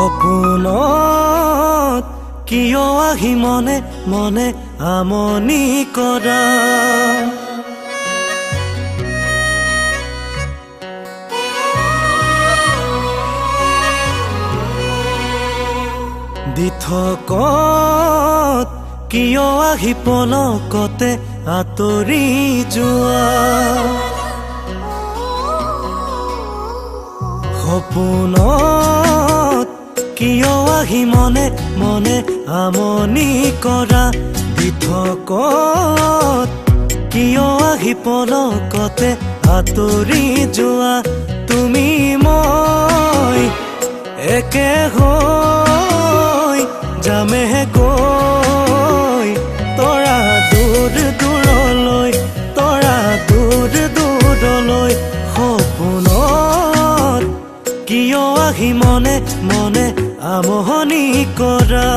সপোনত কিয় আহি মনে মনে আমনি কৰা দিঠকত কিয় আহি পলকতে আঁতৰি যোৱা সপোনত কিয় আহি মনে মনে আমনি কৰা দিঠকত কিয় আহি পলকতে আঁতৰি যোৱা তুমি মই একে হৈ যামেহে গৈ তৰা দূৰ দূৰলৈ তৰা দূৰ দূৰলৈ সপোনত কিয় আহি মনে মনে আমনি কৰা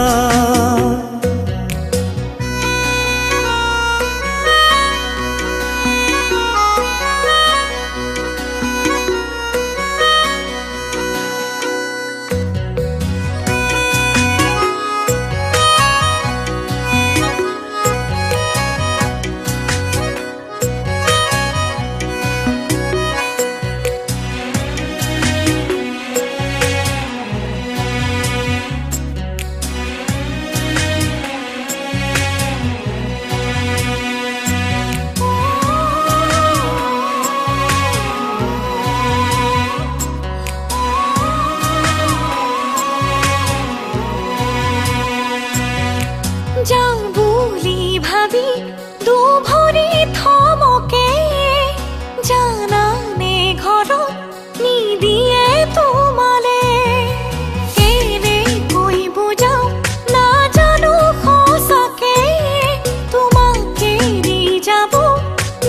যাওঁ বুলি ভাবি দুভৰি থমকে জানানে ঘৰত নিদিয়ে তোমালে কেনেকৈ বুজাওঁ নাজানো সঁচাকে তোমাক এৰি যাব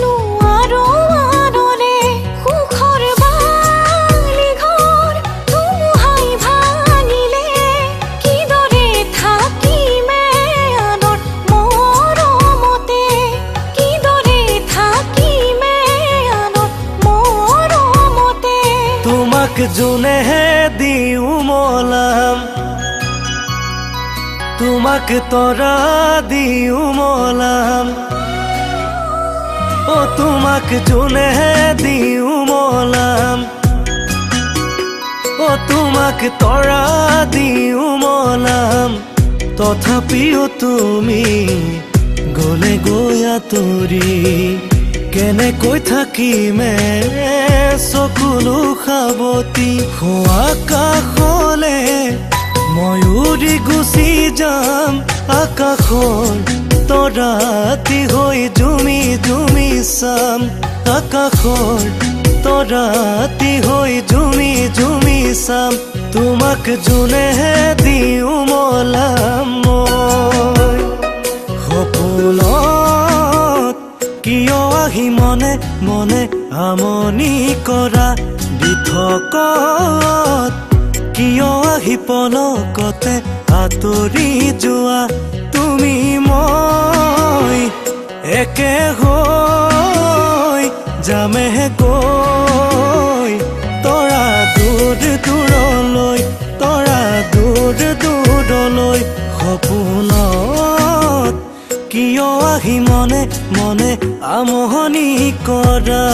নোৱাৰো আনলে সুখৰ বালি ঘৰ ধুমুহাই ভাঙিলে কিদৰে থাকিমে যোনেহে দিও মলাম তোমাক তৰা দিও মলাম ও তোমাক যোনেহে দিও মলাম ও তোমাক তৰা দিও মলাম তথাপিও তুমি গলে গৈ আঁতৰি কেনেকৈ থাকিমে চকুলো সাৱতি আকাশলে মই উৰি গুচি যাম আকাশৰ তৰাতি হৈ জুমি জুমি চাম আকাশৰ তৰাতি হৈ জুমি জুমি চাম তোমাক যোনেহে দিও মলাম মই সপোনত কিয় আহি মনে মনে আমনি কৰা দিঠকত কিয় আহি পলকতে আঁতৰি যোৱা তুমি মই একে হৈ যামেহে গৈ তৰা দূৰ দূৰলৈ তৰা দূৰ দূৰলৈ সপোনত কিয় আহি মনে মনে আমনি কৰা